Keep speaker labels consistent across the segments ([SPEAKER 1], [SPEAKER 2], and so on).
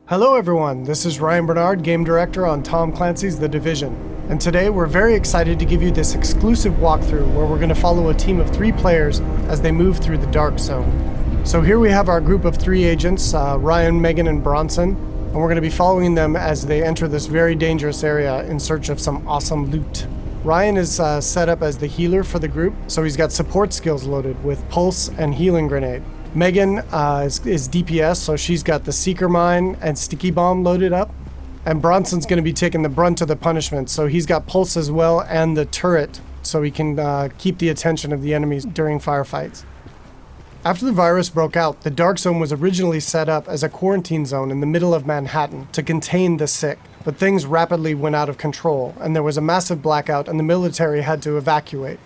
[SPEAKER 1] Hello everyone, this is Ryan Bernard, Game Director on Tom Clancy's The Division. And today we're very excited to give you this exclusive walkthrough where we're going to follow a team of 3 players as they move through the Dark Zone. So here we have our group of 3 agents, Ryan, Megan, and Bronson, and we're going to be following them as they enter this very dangerous area in search of some awesome loot. Ryan is set up as the healer for the group, so he's got support skills loaded with Pulse and Healing Grenade. Megan is DPS, so she's got the Seeker Mine and Sticky Bomb loaded up. And Bronson's going to be taking the brunt of the punishment, so he's got Pulse as well and the turret, so he can keep the attention of the enemies during firefights. After the virus broke out, the Dark Zone was originally set up as a quarantine zone in the middle of Manhattan to contain the sick, but things rapidly went out of control, and there was a massive blackout and the military had to evacuate.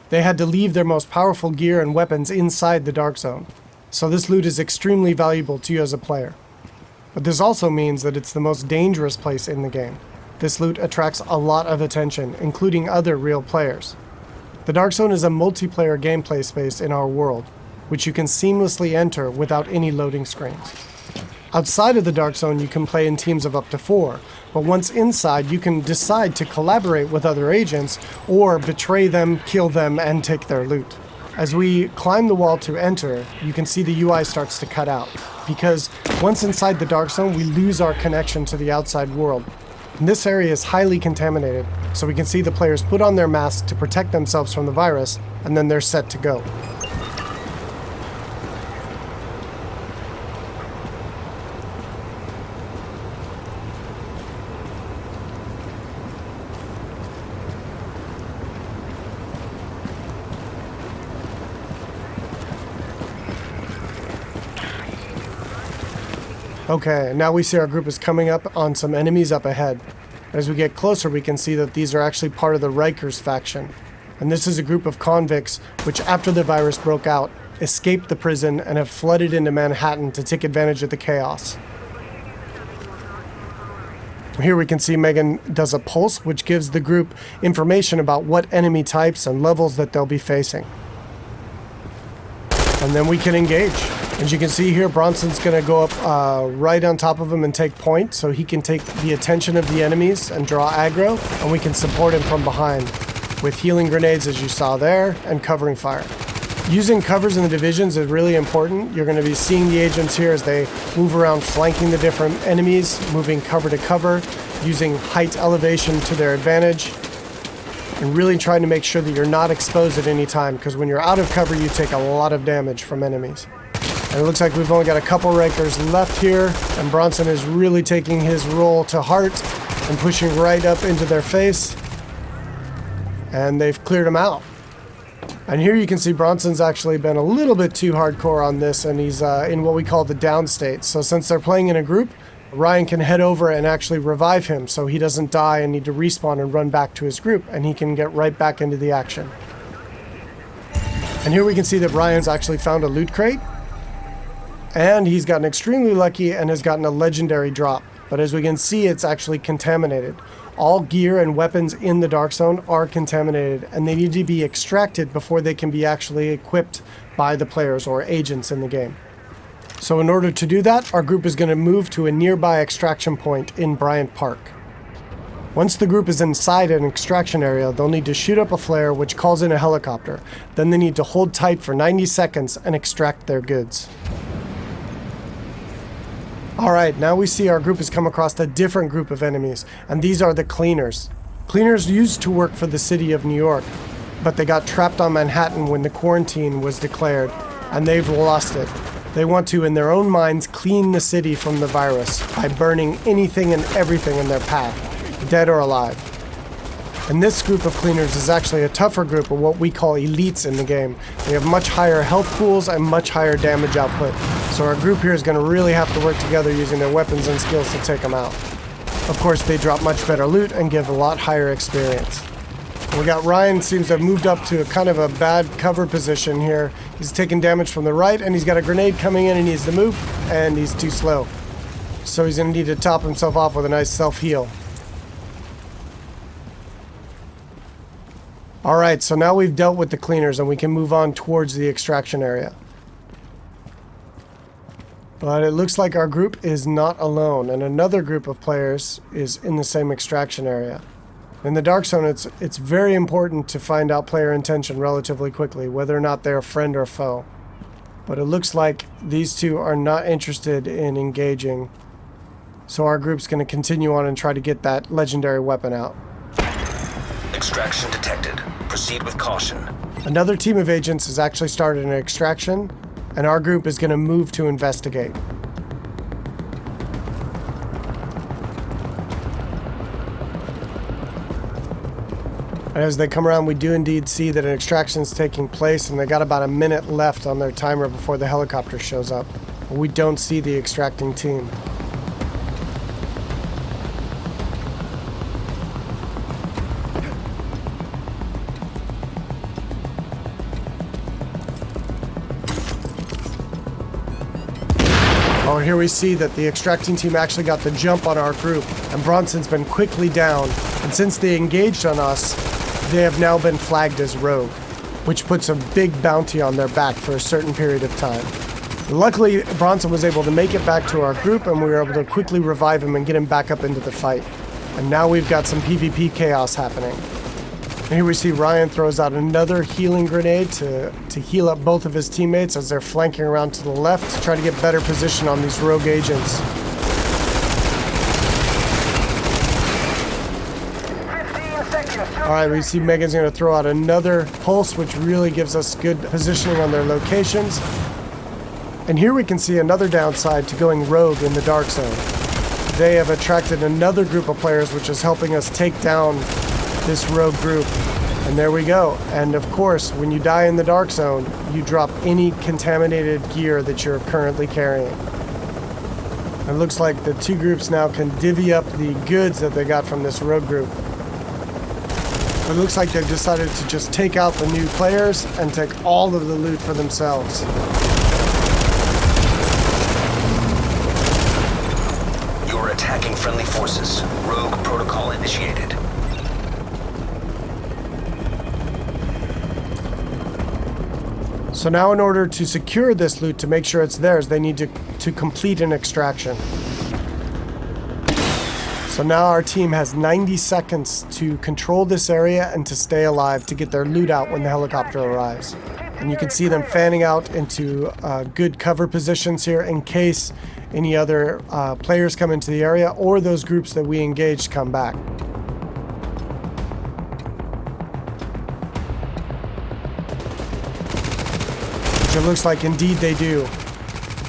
[SPEAKER 1] They had to leave their most powerful gear and weapons inside the Dark Zone, so this loot is extremely valuable to you as a player. But this also means that it's the most dangerous place in the game. This loot attracts a lot of attention, including other real players. The Dark Zone is a multiplayer gameplay space in our world, which you can seamlessly enter without any loading screens. Outside of the Dark Zone, you can play in teams of up to 4, but once inside, you can decide to collaborate with other agents or betray them, kill them, and take their loot. As we climb the wall to enter, you can see the UI starts to cut out, because once inside the Dark Zone, we lose our connection to the outside world. And this area is highly contaminated, so we can see the players put on their masks to protect themselves from the virus, and then they're set to go. Okay, now we see our group is coming up on some enemies up ahead. As we get closer, we can see that these are actually part of the Rikers faction. And this is a group of convicts which, after the virus broke out, escaped the prison and have flooded into Manhattan to take advantage of the chaos. Here we can see Megan does a pulse, which gives the group information about what enemy types and levels that they'll be facing. And then we can engage. As you can see here, Bronson's going to go up right on top of him and take point, so he can take the attention of the enemies and draw aggro, and we can support him from behind with healing grenades, as you saw there, and covering fire. Using covers in the divisions is really important. You're going to be seeing the agents here as they move around flanking the different enemies, moving cover to cover, using height elevation to their advantage, and really trying to make sure that you're not exposed at any time, because when you're out of cover, you take a lot of damage from enemies. And it looks like we've only got a couple Rikers left here, and Bronson is really taking his role to heart and pushing right up into their face. And they've cleared him out. And here you can see Bronson's actually been a little bit too hardcore on this, and he's in what we call the down state. So since they're playing in a group, Ryan can head over and actually revive him so he doesn't die and need to respawn and run back to his group, and he can get right back into the action. And here we can see that Ryan's actually found a loot crate. And he's gotten extremely lucky and has gotten a legendary drop. But as we can see, it's actually contaminated. All gear and weapons in the Dark Zone are contaminated, and they need to be extracted before they can be actually equipped by the players or agents in the game. So in order to do that, our group is going to move to a nearby extraction point in Bryant Park. Once the group is inside an extraction area, they'll need to shoot up a flare which calls in a helicopter. Then they need to hold tight for 90 seconds and extract their goods. Alright, now we see our group has come across a different group of enemies, and these are the Cleaners. Cleaners used to work for the city of New York, but they got trapped on Manhattan when the quarantine was declared, and they've lost it. They want to, in their own minds, clean the city from the virus by burning anything and everything in their path, dead or alive. And this group of Cleaners is actually a tougher group of what we call elites in the game. They have much higher health pools and much higher damage output. So our group here is going to really have to work together using their weapons and skills to take them out. Of course, they drop much better loot and give a lot higher experience. We got Ryan seems to have moved up to a kind of a bad cover position here. He's taking damage from the right, and he's got a grenade coming in and he needs to move, and he's too slow. So he's going to need to top himself off with a nice self-heal. Alright, so now we've dealt with the Cleaners and we can move on towards the extraction area. But it looks like our group is not alone, and another group of players is in the same extraction area. In the Dark Zone, it's very important to find out player intention relatively quickly, whether or not they're friend or foe. But it looks like these two are not interested in engaging, so our group's going to continue on and try to get that legendary weapon out.
[SPEAKER 2] Extraction detected. Proceed with caution.
[SPEAKER 1] Another team of agents has actually started an extraction, and our group is going to move to investigate. And as they come around, we do indeed see that an extraction is taking place, and they got about a minute left on their timer before the helicopter shows up. We don't see the extracting team. Oh, here we see that the extracting team actually got the jump on our group, and Bronson's been quickly down, and since they engaged on us, they have now been flagged as rogue, which puts a big bounty on their back for a certain period of time. Luckily, Bronson was able to make it back to our group, and we were able to quickly revive him and get him back up into the fight. And now we've got some PvP chaos happening. And here we see Ryan throws out another healing grenade to heal up both of his teammates as they're flanking around to the left to try to get better position on these rogue agents.
[SPEAKER 3] 15 seconds.
[SPEAKER 1] Alright, we see Megan's going to throw out another pulse, which really gives us good positioning on their locations. And here we can see another downside to going rogue in the Dark Zone. They have attracted another group of players, which is helping us take down this rogue group. And there we go. And of course, when you die in the Dark Zone, you drop any contaminated gear that you're currently carrying. It looks like the two groups now can divvy up the goods that they got from this rogue group. It looks like they've decided to just take out the new players and take all of the loot for themselves.
[SPEAKER 2] You're attacking friendly forces. Rogue protocol initiated.
[SPEAKER 1] So now in order to secure this loot, to make sure it's theirs, they need to complete an extraction. So now our team has 90 seconds to control this area and to stay alive to get their loot out when the helicopter arrives. And you can see them fanning out into good cover positions here in case any other players come into the area or those groups that we engaged come back. It looks like indeed they do.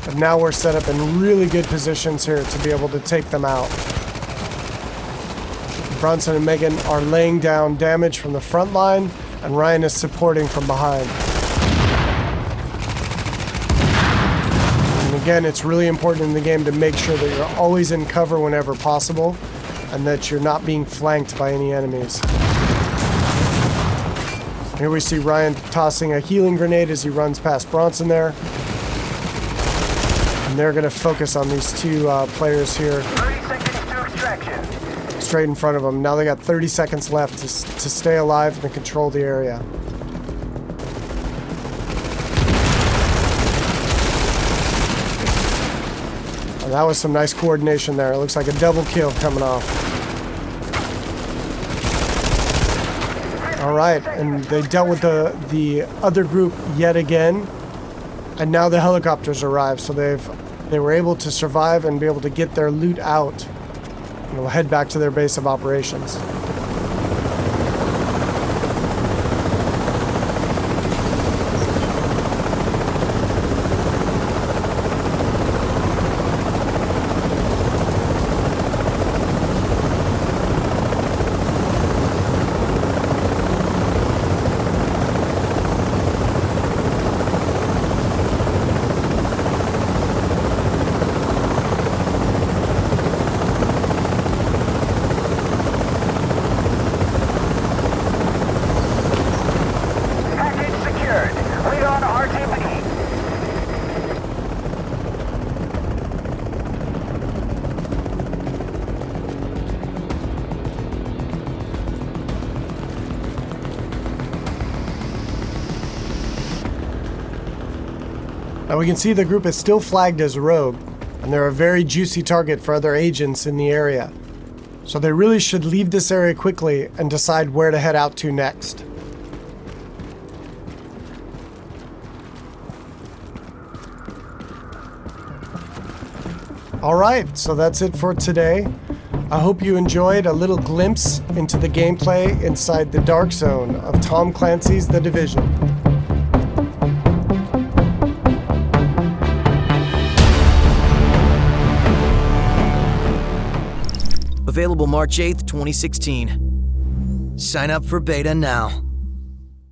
[SPEAKER 1] But now we're set up in really good positions here to be able to take them out. Bronson and Megan are laying down damage from the front line, and Ryan is supporting from behind. And again, it's really important in the game to make sure that you're always in cover whenever possible, and that you're not being flanked by any enemies. Here we see Ryan tossing a healing grenade as he runs past Bronson there. And they're going to focus on these two players here.
[SPEAKER 3] 30 seconds to extraction.
[SPEAKER 1] Straight in front of them. Now they got 30 seconds left to stay alive and control the area. And that was some nice coordination there. It looks like a double kill coming off. All right, and they dealt with the other group yet again, and now the helicopters arrived, so they were able to survive and be able to get their loot out, and will head back to their base of operations. Now we can see the group is still flagged as rogue, and they're a very juicy target for other agents in the area. So they really should leave this area quickly and decide where to head out to next. Alright, so that's it for today. I hope you enjoyed a little glimpse into the gameplay inside the Dark Zone of Tom Clancy's The Division.
[SPEAKER 4] Available March 8th, 2016. Sign up for beta now.